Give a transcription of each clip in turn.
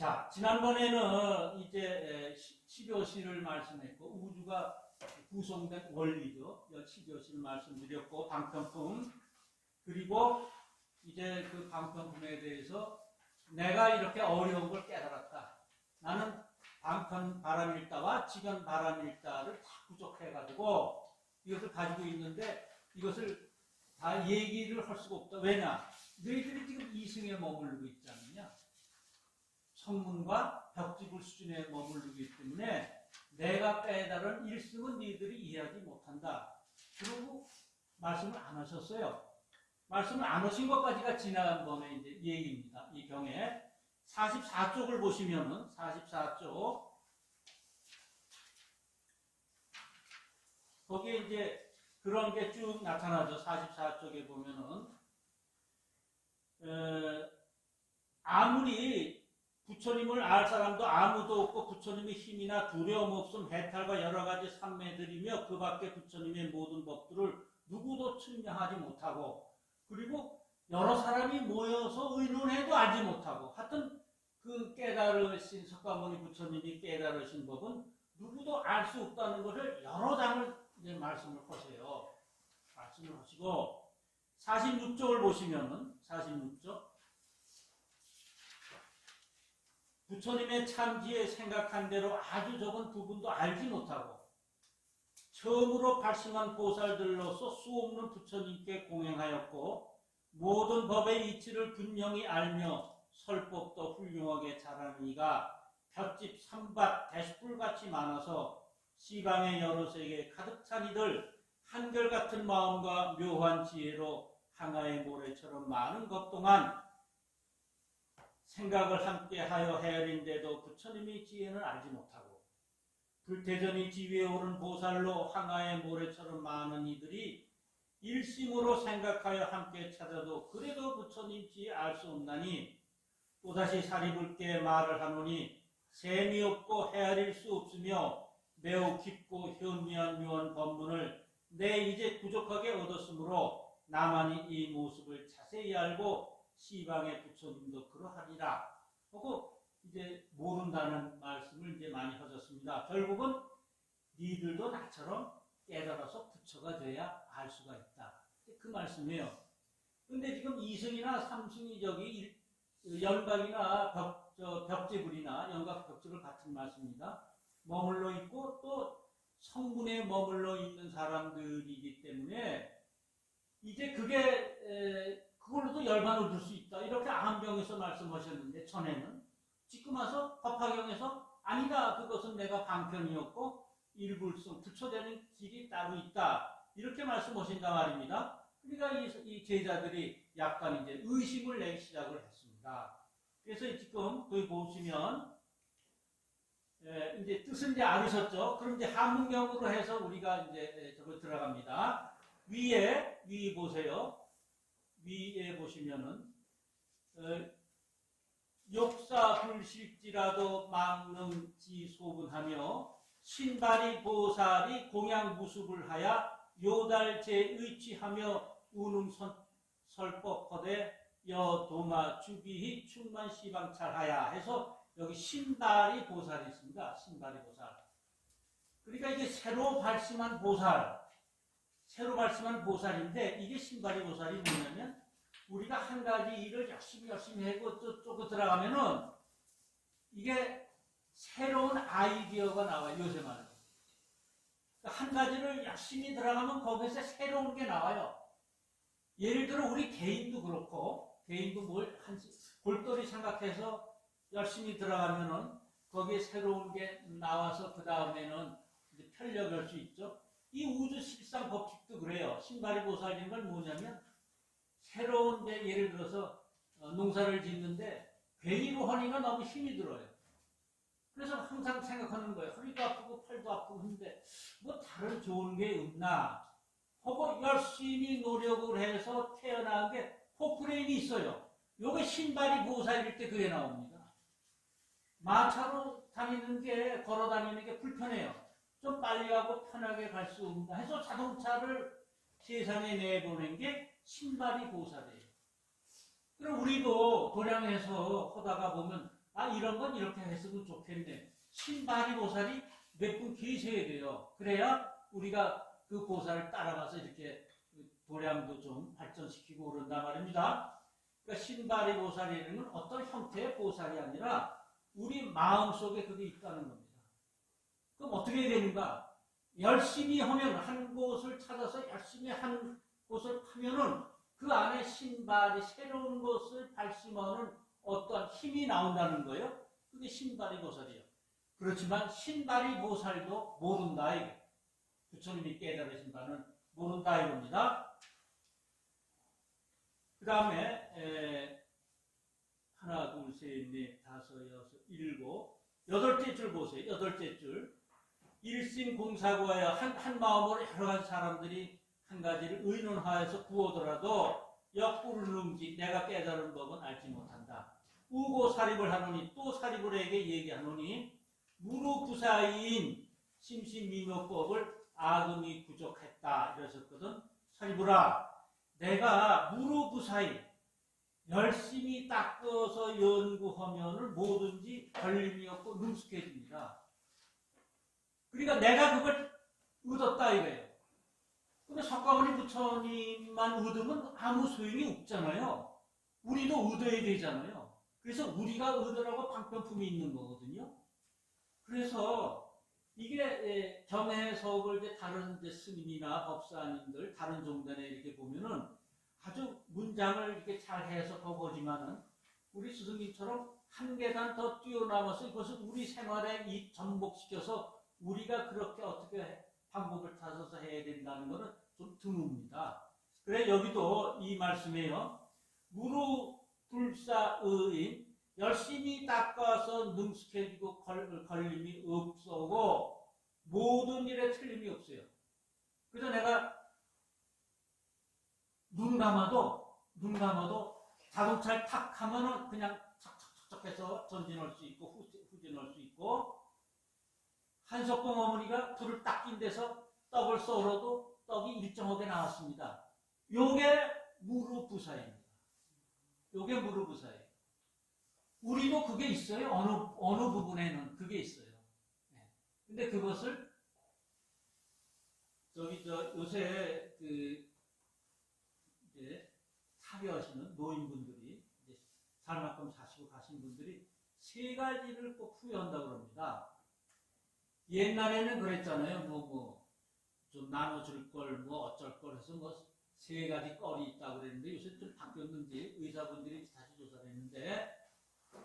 자, 지난번에는 이제 10여시를 말씀했고, 우주가 구성된 원리죠. 10여시를 말씀드렸고, 방편품. 그리고 이제 그 방편품에 대해서 내가 이렇게 어려운 걸 깨달았다. 나는 방편 바람일다와 지변 바람일다를 다 부족해가지고 이것을 가지고 있는데 이것을 다 얘기를 할 수가 없다. 왜냐? 너희들이 지금 이승에 머무르고 있지 않느냐? 성문과 벽지불 수준에 머무르기 때문에 내가 깨달은 일승은 너희들이 이해하지 못한다. 그러고 말씀을 안 하셨어요. 말씀을 안 하신 것까지가 지난번에 이제 얘기입니다. 이 경에 44쪽을 보시면은 44쪽 거기에 이제 그런 게 쭉 나타나죠. 44쪽에 보면은 아무리 부처님을 알 사람도 아무도 없고 부처님의 힘이나 두려움 없음 해탈과 여러 가지 삼매들이며 그 밖에 부처님의 모든 법들을 누구도 증명하지 못하고 그리고 여러 사람이 모여서 의논해도 알지 못하고 하여튼 그 깨달으신 석가모니 부처님이 깨달으신 법은 누구도 알 수 없다는 것을 여러 장을 이제 말씀을 하세요. 말씀을 하시고 46쪽을 보시면은 46쪽 부처님의 참지에 생각한 대로 아주 적은 부분도 알지 못하고 처음으로 발심한 보살들로서 수없는 부처님께 공행하였고 모든 법의 이치를 분명히 알며 설법도 훌륭하게 잘하는 이가 볏짚 삼밭 대숫불같이 많아서 시방의 여러 세계에 가득 찬 이들 한결같은 마음과 묘한 지혜로 항아의 모래처럼 많은 것 동안 생각을 함께하여 헤아린데도 부처님의 지혜는 알지 못하고 불태전이 지위에 오른 보살로 항아의 모래처럼 많은 이들이 일심으로 생각하여 함께 찾아도 그래도 부처님 지혜 알 수 없나니 또다시 사리불게 말을 하노니 셈이 없고 헤아릴 수 없으며 매우 깊고 현미한 묘한 법문을 내 이제 부족하게 얻었으므로 나만이 이 모습을 자세히 알고 시방의 부처님도 그러하리라 하고 이제 모른다는 말씀을 이제 많이 하셨습니다. 결국은 니들도 나처럼 깨달아서 부처가 돼야 알 수가 있다. 그 말씀이에요. 근데 지금 이승이나 삼승이 저기 연각이나 벽제불이나 연각 벽제불 같은 말씀입니다. 머물러 있고 또 성문에 머물러 있는 사람들이기 때문에 이제 그게 그걸로도 열반을 얻을 수 있다. 이렇게 암병에서 말씀하셨는데 전에는 지금 와서 법화경에서 아니다. 그것은 내가 방편이었고 일불성 부처되는 길이 따로 있다. 이렇게 말씀하신단 말입니다. 그러니까 이 제자들이 약간 이제 의심을 내기 시작을 했습니다. 그래서 지금 거기 보시면 이제 뜻은 이제 알으셨죠? 그럼 이제 한문경으로 해서 우리가 이제 저거 들어갑니다. 위 보세요. 위에 보시면은 욕사 불실지라도 망능지 소분하며 신발이 보살이 공양 무습을 하여 요달제 의취하며 운음 설법허대 여도마 주비히 충만 시방찰하야 해서 여기 신발이 보살이 있습니다. 신발이 보살. 그러니까 이게 새로 발심한 보살인데 이게 신발이 보살이 뭐냐면 우리가 한 가지 일을 열심히 하고 쪼고 들어가면은 이게 새로운 아이디어가 나와요. 요새 말로. 그러니까 한 가지를 열심히 들어가면 거기서 새로운 게 나와요. 예를 들어 우리 개인도 그렇고 개인도 골똘히 생각해서 열심히 들어가면은 거기에 새로운 게 나와서 그 다음에는 이제 편력할 수 있죠. 이 우주 실상 법칙도 그래요. 신발이 보살인 건 뭐냐면 새로운 데 예를 들어서 농사를 짓는데 괜히로 하니까 너무 힘이 들어요. 그래서 항상 생각하는 거예요. 허리도 아프고 팔도 아프고 한데 뭐 다른 좋은 게 없나 하고 열심히 노력을 해서 태어난 게 포크레인이 있어요. 요게 신발이 보살일 때 그게 나옵니다. 마차로 다니는 게 걸어 다니는 게 불편해요. 좀 빨리 가고 편하게 갈 수 없다 해서 자동차를 세상에 내보낸 게 신발이 보살이에요. 그럼 우리도 도량에서 하다가 보면 아, 이런 건 이렇게 했으면 좋겠네. 신바리 보살이 몇 분 계셔야 돼요. 그래야 우리가 그 보살을 따라가서 이렇게 도량도 좀 발전시키고 그런단 말입니다. 그러니까 신바리 보살이라는 건 어떤 형태의 보살이 아니라 우리 마음속에 그게 있다는 겁니다. 그럼 어떻게 해야 되는가? 열심히 하면, 한 곳을 찾아서 열심히 한 곳을 파면은 그 안에 신발이 새로운 것을 발심하는 어떠한 힘이 나온다는 거예요. 그게 신발이 보살이에요. 그렇지만 신발이 보살도 모른다 이게. 부처님이 깨달으신 바는 모른다 이겁니다. 그 다음에 하나, 둘, 셋, 넷, 다섯, 여섯, 일곱, 여덟째 줄 보세요. 여덟째 줄. 일심공사구하여 한 마음으로 여러 가지 사람들이 한 가지를 의논하여서 구하더라도 역부르는지 내가 깨달은 법은 알지 못한다. 우고 사립을 하노니 또 사립을에게 얘기하노니 무루부사인 심신미묘법을 아금이 부족했다 이러셨거든. 사립을아, 내가 무루부사인 열심히 닦아서 연구하면은 뭐든지 걸림이 없고 능숙해집니다. 그러니까 내가 그걸 얻었다 이거예요. 근데 석가모니 부처님만 얻으면 아무 소용이 없잖아요. 우리도 얻어야 되잖아요. 그래서 우리가 얻으라고 방편품이 있는 거거든요. 그래서 이게 경해석을 이제 다른 이제 스님이나 법사님들 다른 종단에 이렇게 보면은 아주 문장을 이렇게 잘 해석하고 오지만은 우리 스승님처럼 한 계단 더 뛰어넘어서 이것을 우리 생활에 접목시켜서 우리가 그렇게 어떻게 방법을 찾아서 해야 된다는 것은 좀 드뭅니다. 그래 여기도 이 말씀에요. 무루불사의인 열심히 닦아서 능숙해지고 걸림이 없어고 모든 일에 틀림이 없어요. 그래서 내가 눈 감아도 자동차를 탁 하면은 그냥 척척척척 해서 전진할 수 있고 후진할 수 있고 한석봉 어머니가 불을 딱 낀 데서 떡을 썰어도 떡이 일정하게 나왔습니다. 요게 무루부사입니다. 요게 무루부사예요. 우리도 그게 있어요. 어느 부분에는 그게 있어요. 네. 근데 그것을 요새 이제 사려하시는 노인분들이 이제 살만큼 사시고 가신 분들이 세 가지를 꼭 후회한다고 합니다. 옛날에는 그랬잖아요. 좀 나눠줄 걸, 어쩔 걸 해서 세 가지 껄이 있다고 그랬는데 요새 좀 바뀌었는지 의사분들이 다시 조사를 했는데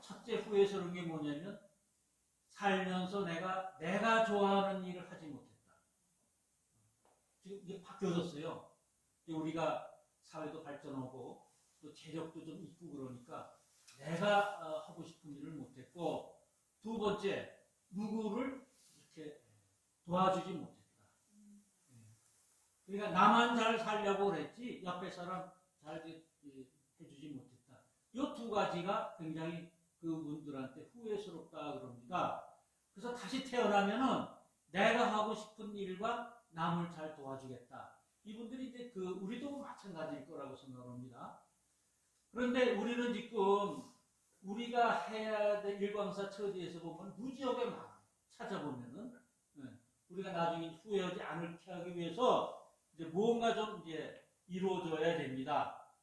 첫째 후회스러운 게 뭐냐면 살면서 내가 좋아하는 일을 하지 못했다. 지금 이게 바뀌어졌어요. 우리가 사회도 발전하고 또 재력도 좀 있고 그러니까 내가 하고 싶은 일을 못했고 두 번째 누구를 이렇게 도와주지 못했다. 그러니까 나만 잘 살려고 그랬지 옆에 사람 잘 해주지 못했다. 이 두 가지가 굉장히 그분들한테 후회스럽다 그럽니다. 그래서 다시 태어나면은 내가 하고 싶은 일과 남을 잘 도와주겠다. 이분들이 이제 우리도 마찬가지일 거라고 생각합니다. 그런데 우리는 지금 우리가 해야 될 일광사 처지에서 보면 무지하게 많아. 찾아보면은 우리가 나중에 후회하지 않게 하기 위해서 이제 뭔가 좀 이제 이루어져야 됩니다.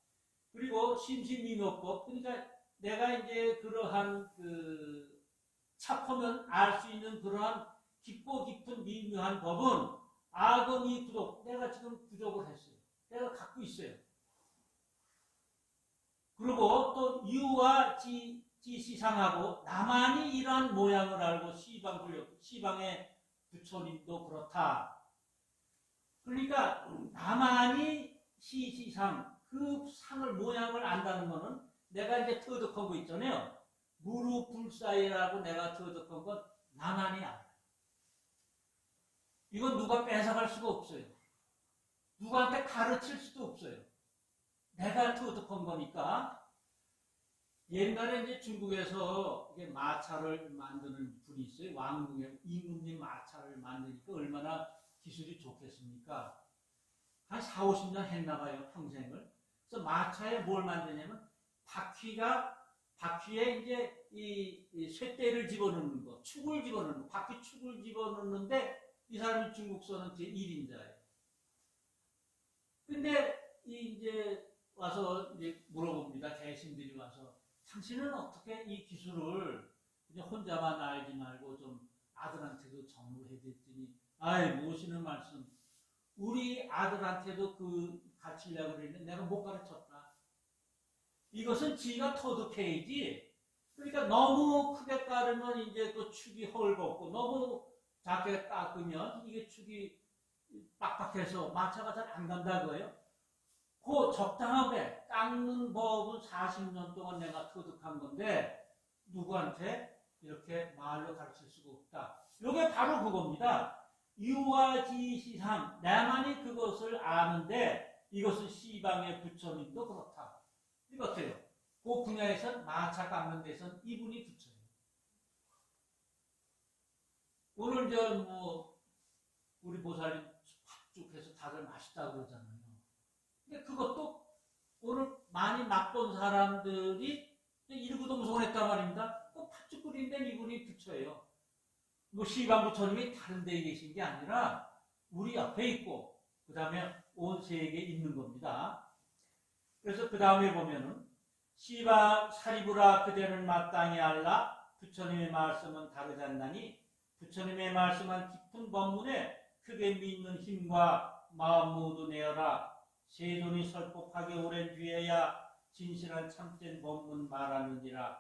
그리고 심신미묘법, 그러니까 내가 이제 그러한 착하면 알 수 있는 그러한 깊고 깊은 미묘한 법은 악음이 부족, 내가 지금 부족을 했어요. 내가 갖고 있어요. 그리고 또 유와 지시상하고 나만이 이러한 모양을 알고 시방의 부처님도 그렇다. 그러니까 나만이 시시상 그 상을 모양을 안다는 거는 내가 이제 터득한 거 있잖아요. 무루불사이라고 내가 터득한 건 나만이 알아요. 이건 누가 뺏어갈 수가 없어요. 누구한테 가르칠 수도 없어요. 내가 터득한 거니까. 옛날에 이제 중국에서 이게 마차를 만드는 분이 있어요. 왕궁에 임금님 마차를 만드니까 얼마나 기술이 좋겠습니까? 한 4, 50년 했나 봐요, 평생을. 그래서 마차에 뭘 만드냐면 바퀴에 이제 이 쇳대를 집어넣는 거, 축을 집어넣는 거, 바퀴 축을 집어넣는데 이 사람이 중국서는 제1인자예요. 근데 이제 와서 이제 물어봅니다. 대신들이 와서 당신은 어떻게 이 기술을 그냥 혼자만 알지 말고 좀 아들한테도 전수해 줬더니 아이 무엇이는 말씀. 우리 아들한테도 그 가르치려고 그랬는데 내가 못 가르쳤다. 이것은 지가 터득해야지. 그러니까 너무 크게 깔으면 이제 그 축이 헐겁고 너무 작게 깎으면 이게 축이 빡빡해서 마차가 잘 안 간다고요. 그 적당하게 깎는 법은 40년 동안 내가 터득한 건데 누구한테 이렇게 말로 가르칠 수가 없다. 이게 바로 그겁니다. 유아지시상 나만이 그것을 아는데 이것은 시방의 부처님도 그렇다. 이거 어때요? 그 분야에선 마차 깎는 데선 이분이 부처예요. 오늘 우리 보살님 쭉 해서 다들 맛있다고 그러잖아요. 근데 그것도 오늘 많이 맛본 사람들이 일구동성했단 말입니다. 그 팥죽 끓인 데는 이분이 부처예요. 뭐 시방 부처님이 다른 데에 계신 게 아니라 우리 옆에 있고 그 다음에 온 세계에 있는 겁니다. 그래서 그 다음에 보면은 시방 사리부라 그대는 마땅히 알라 부처님의 말씀은 다르지 않나니 부처님의 말씀은 깊은 법문에 크게 믿는 힘과 마음 모두 내어라. 세존이 설법하게 오랜 뒤에야 진실한 참된 법문 말하느니라.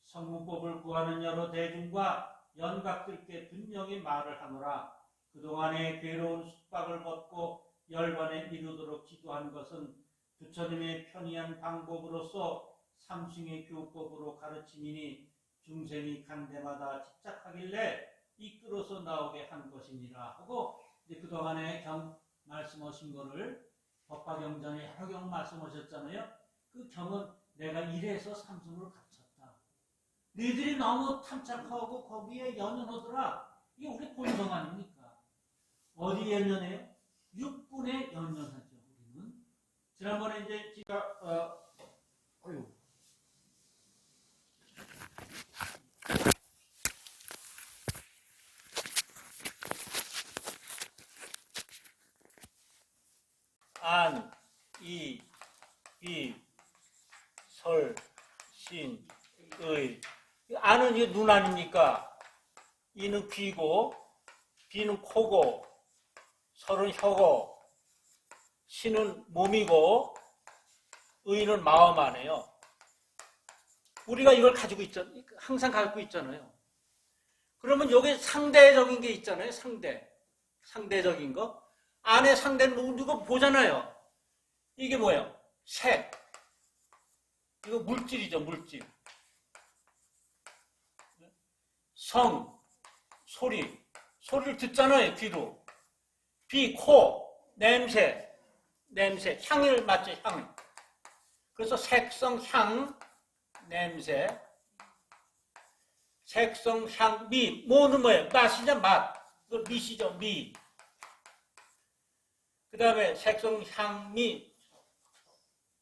성문법을 구하는 여러 대중과 연각들께 분명히 말을 하노라. 그동안의 괴로운 숙박을 벗고 열반에 이르도록 기도한 것은 부처님의 편의한 방법으로서 삼승의 교법으로 가르침이니 중생이 간대마다 집착하길래 이끌어서 나오게 한 것이니라 하고 이제 그동안에 말씀하신 거를 법화경전에 여러 경 말씀하셨잖아요. 그 경은 내가 이래서 삼승을 갖췄다. 너희들이 너무 탐착하고 거기에 연연하더라. 이게 우리 본성 아닙니까? 어디 연연해요? 육군에 연연하죠. 우리는 지난번에 이제 제가 안, 이, 비, 설, 신, 의. 안은 이게 눈 아닙니까? 이는 귀고, 비는 코고, 설은 혀고, 신은 몸이고, 의는 마음 안에요. 우리가 이걸 가지고 있잖아요. 항상 갖고 있잖아요. 그러면 여기 상대적인 게 있잖아요. 상대적인 거. 안에 상대는 누가 보잖아요. 이게 뭐예요? 색. 이거 물질이죠, 물질. 성, 소리. 소리를 듣잖아요, 귀로. 비, 코, 냄새. 향을 맡죠, 향. 그래서 색성, 향, 냄새. 색성, 향, 미. 뭐는 뭐예요? 맛이죠, 맛. 이거 미시죠, 미. 그 다음에 색성, 향, 미,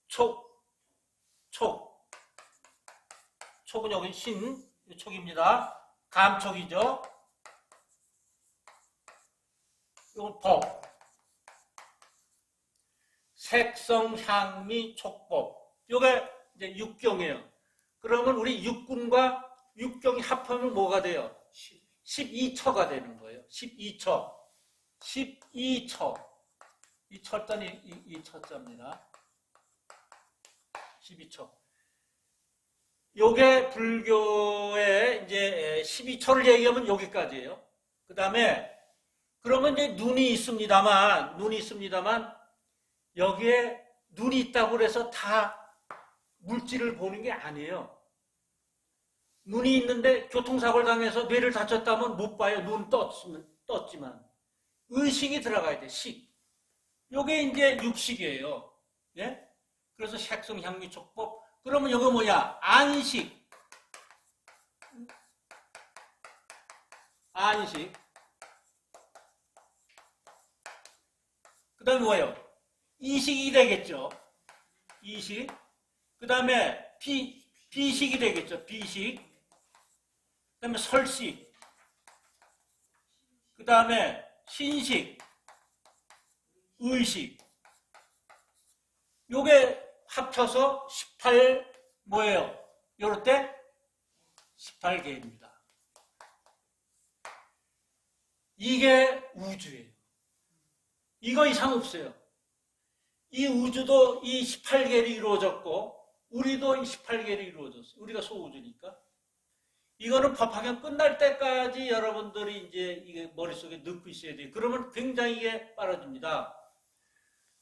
촉. 촉은 여기 촉입니다. 감촉이죠. 이건 법. 색성, 향, 미, 촉법. 이게 이제 육경이에요. 그러면 우리 육군과 육경이 합하면 뭐가 돼요? 12처가 되는 거예요. 12처. 이 철자는 이 철자입니다. 12처. 요게 불교의 이제 12처를 얘기하면 여기까지예요. 그 다음에 그러면 이제 눈이 있습니다만 여기에 눈이 있다고 해서 다 물질을 보는 게 아니에요. 눈이 있는데 교통사고를 당해서 뇌를 다쳤다면 못 봐요. 눈 떴지만 의식이 들어가야 돼. 식. 요게 이제 육식이에요. 예? 그래서 색성, 향미, 촉법. 그러면 요거 뭐야? 안식. 그 다음에 뭐예요? 이식이 되겠죠. 이식. 그 다음에 비식이 되겠죠. 비식. 그다음에 설식, 그다음에 신식, 의식. 요게 합쳐서 18 뭐예요? 요럴 때 18개입니다. 이게 우주예요. 이거 이상 없어요. 이 우주도 이 18개로 이루어졌고 우리도 이 18개로 이루어졌어요. 우리가 소우주니까. 이거는 법학연 끝날 때까지 여러분들이 이제 이게 머릿속에 넣고 있어야 돼요. 그러면 굉장히 이게 빨라집니다.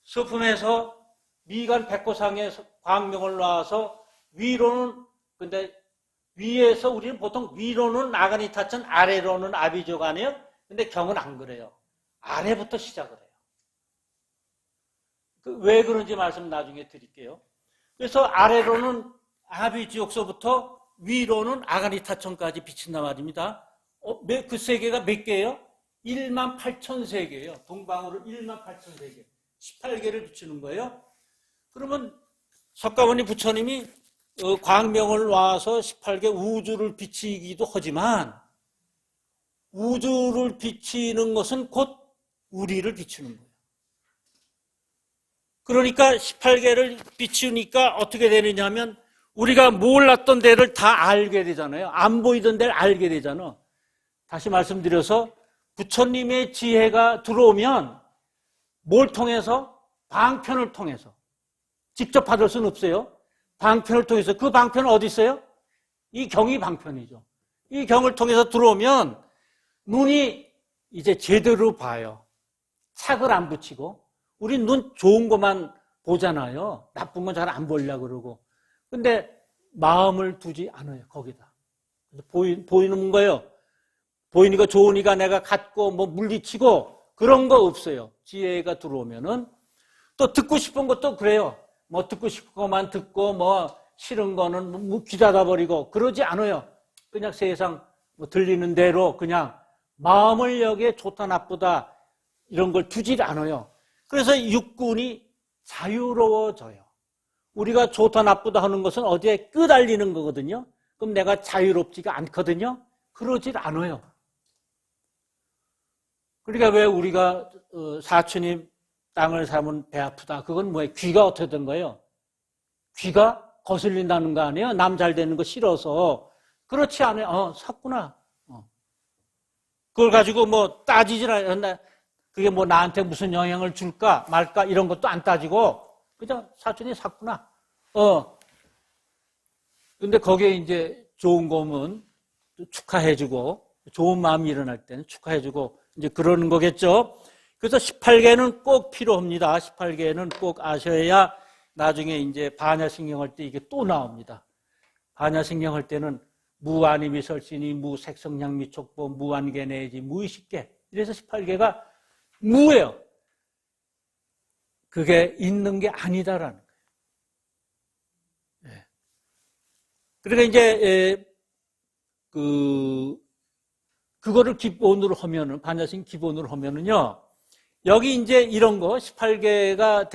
서품에서 미간 백호상에 광명을 놔서 위로는 근데 위에서 우리는 보통 위로는 아가니타천, 아래로는 아비조간이에요. 근데 경은 안 그래요. 아래부터 시작을 해요. 왜 그런지 말씀 나중에 드릴게요. 그래서 아래로는 아비지옥서부터 위로는 아가니타천까지 비친단 말입니다. 그 세계가 몇 개예요? 18,000세계예요. 동방으로 18,000세계. 18개를 비추는 거예요. 그러면 석가모니 부처님이 광명을 놔서 18개 우주를 비치기도 하지만 우주를 비치는 것은 곧 우리를 비추는 거예요. 그러니까 18개를 비추니까 어떻게 되느냐 하면 우리가 몰랐던 데를 다 알게 되잖아요. 안 보이던 데를 알게 되잖아. 다시 말씀드려서 부처님의 지혜가 들어오면 뭘 통해서? 방편을 통해서. 직접 받을 수는 없어요. 방편을 통해서. 그 방편은 어디 있어요? 이 경이 방편이죠. 이 경을 통해서 들어오면 눈이 이제 제대로 봐요. 착을 안 붙이고. 우리 눈 좋은 것만 보잖아요. 나쁜 건 잘 안 보려고 그러고. 근데 마음을 두지 않아요. 거기다. 보이는 거예요. 보이니까 좋으니까 내가 갖고 뭐 물리치고 그런 거 없어요. 지혜가 들어오면은. 또 듣고 싶은 것도 그래요. 뭐 듣고 싶은 것만 듣고 뭐 싫은 거는 뭐 귀 닫아버리고 그러지 않아요. 그냥 세상 뭐 들리는 대로 그냥 마음을 여기에 좋다 나쁘다 이런 걸 두지 않아요. 그래서 육군이 자유로워져요. 우리가 좋다 나쁘다 하는 것은 어디에 끄달리는 거거든요. 그럼 내가 자유롭지가 않거든요. 그러질 않아요. 그러니까 왜 우리가 사촌이 땅을 사면 배 아프다. 그건 뭐예요? 귀가 어떻게 된 거예요? 귀가 거슬린다는 거 아니에요? 남 잘 되는 거 싫어서. 그렇지 않아요. 샀구나. 그걸 가지고 뭐 따지질 않아요. 그게 뭐 나한테 무슨 영향을 줄까 말까 이런 것도 안 따지고 그냥 사촌이 샀구나. 근데 거기에 이제 좋은 거면 축하해주고 좋은 마음이 일어날 때는 축하해주고 이제 그러는 거겠죠. 그래서 18개는 꼭 필요합니다. 18개는 꼭 아셔야 나중에 이제 반야신경할 때 이게 또 나옵니다. 반야신경할 때는 무아니미설신이 무색성량미촉보 무한계내지 무의식계 이래서 18개가 무예요. 그게 있는 게 아니다라는 거예요. 그러니까 이제 그거를 기본으로 하면은 반야신 기본으로 하면은요. 여기 이제 이런 거 18개가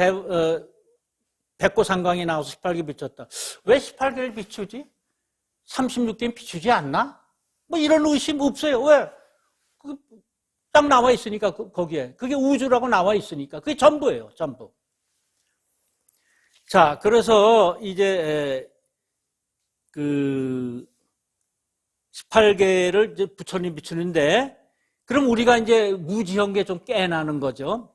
백고상광이 나와서 18개 비췄다. 왜 18개를 비추지? 36개는 비추지 않나? 뭐 이런 의심 없어요. 왜? 딱 나와 있으니까 거기에. 그게 우주라고 나와 있으니까. 그게 전부예요. 전부. 자, 그래서 이제 18개를 이제 부처님 비추는데 그럼 우리가 이제 무지한 게 좀 깨나는 거죠.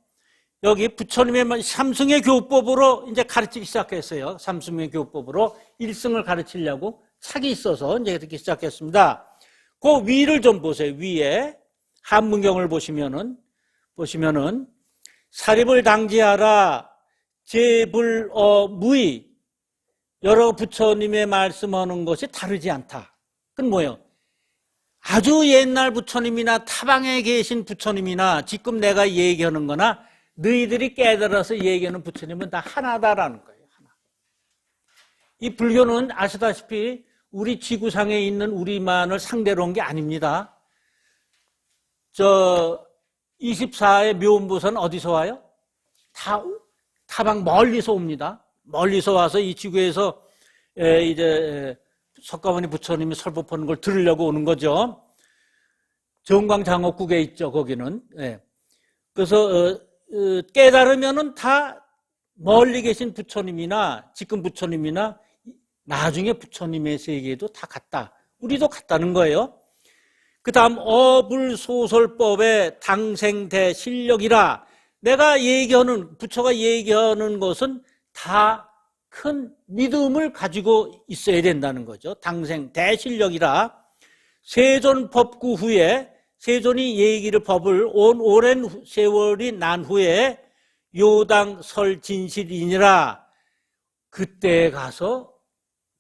여기 부처님의 삼승의 교법으로 이제 가르치기 시작했어요. 삼승의 교법으로 일승을 가르치려고 착이 있어서 이제 이렇게 시작했습니다. 그 위를 좀 보세요. 위에 한문경을 보시면은 사립을 당지하라 제불무의 여러 부처님의 말씀하는 것이 다르지 않다. 그건 뭐예요? 아주 옛날 부처님이나 타방에 계신 부처님이나 지금 내가 얘기하는 거나 너희들이 깨달아서 얘기하는 부처님은 다 하나다라는 거예요. 하나. 이 불교는 아시다시피 우리 지구상에 있는 우리만을 상대로 한 게 아닙니다. 24의 묘음보살은 어디서 와요? 타방 멀리서 옵니다. 멀리서 와서 이 지구에서 이제 석가모니 부처님이 설법하는 걸 들으려고 오는 거죠. 정광장업국에 있죠, 거기는. 예. 그래서 깨달으면은 다 멀리 계신 부처님이나 지금 부처님이나 나중에 부처님의 세계에도 다 같다. 우리도 같다는 거예요. 그 다음 어불소설법의 당생대실력이라, 내가 얘기하는, 부처가 얘기하는 것은 다 큰 믿음을 가지고 있어야 된다는 거죠. 당생대실력이라. 세존법구 후에, 세존이 얘기를 법을 오랜 세월이 난 후에 요당 설진실이니라, 그때에 가서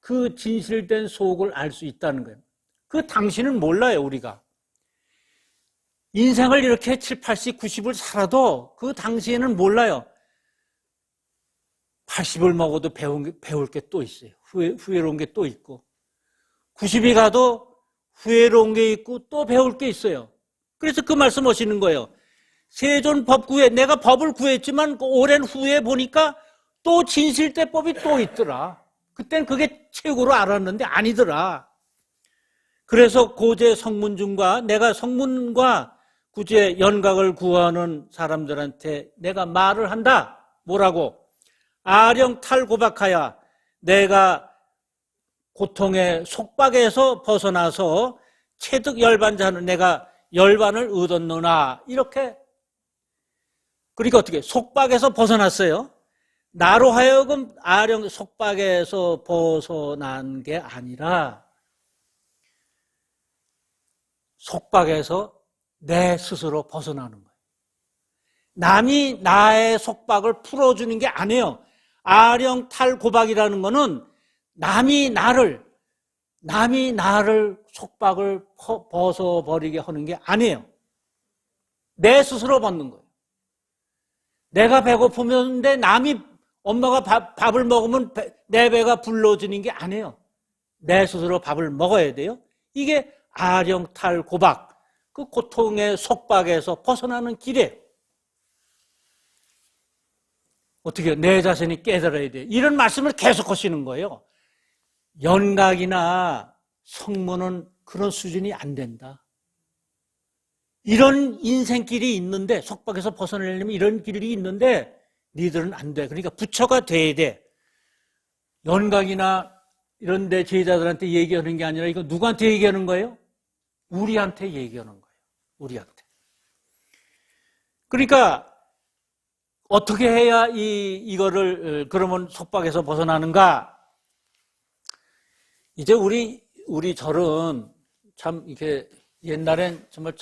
그 진실된 속을 알 수 있다는 거예요. 그 당신은 몰라요, 우리가. 인생을 이렇게 7, 80, 90을 살아도 그 당시에는 몰라요. 80을 먹어도 배울 게 또 있어요. 후회로운 게 또 있고. 90이 가도 후회로운 게 있고 또 배울 게 있어요. 그래서 그 말씀 하시는 거예요. 세존 법구에, 내가 법을 구했지만 그 오랜 후에 보니까 또 진실대법이 또 있더라. 그땐 그게 최고로 알았는데 아니더라. 그래서 고제 성문중과, 내가 성문과 구제 연각을 구하는 사람들한테 내가 말을 한다. 뭐라고? 아령탈고박하여, 내가 고통의 속박에서 벗어나서 체득 열반자는 내가 열반을 얻었노나, 이렇게. 그러니까 어떻게? 속박에서 벗어났어요. 나로 하여금 아령 속박에서 벗어난 게 아니라 속박에서 내 스스로 벗어나는 거예요. 남이 나의 속박을 풀어주는 게 아니에요. 아령탈고박이라는 거는 남이 나를 속박을 벗어버리게 하는 게 아니에요. 내 스스로 벗는 거예요. 내가 배고프면 남이, 엄마가 밥을 먹으면 내 배가 불러지는 게 아니에요. 내 스스로 밥을 먹어야 돼요. 이게 아령탈고박, 그 고통의 속박에서 벗어나는 길이에요. 어떻게 내 자신이 깨달아야 돼. 이런 말씀을 계속 하시는 거예요. 연각이나 성문은 그런 수준이 안 된다. 이런 인생길이 있는데, 속박에서 벗어나려면 이런 길이 있는데 니들은 안 돼. 그러니까 부처가 돼야 돼. 연각이나 이런 데 제자들한테 얘기하는 게 아니라 이거 누구한테 얘기하는 거예요? 우리한테 얘기하는 거예요. 우리한테. 그러니까 어떻게 해야 이거를 그러면 속박에서 벗어나는가? 이제 우리 절은 참 이렇게 옛날엔 정말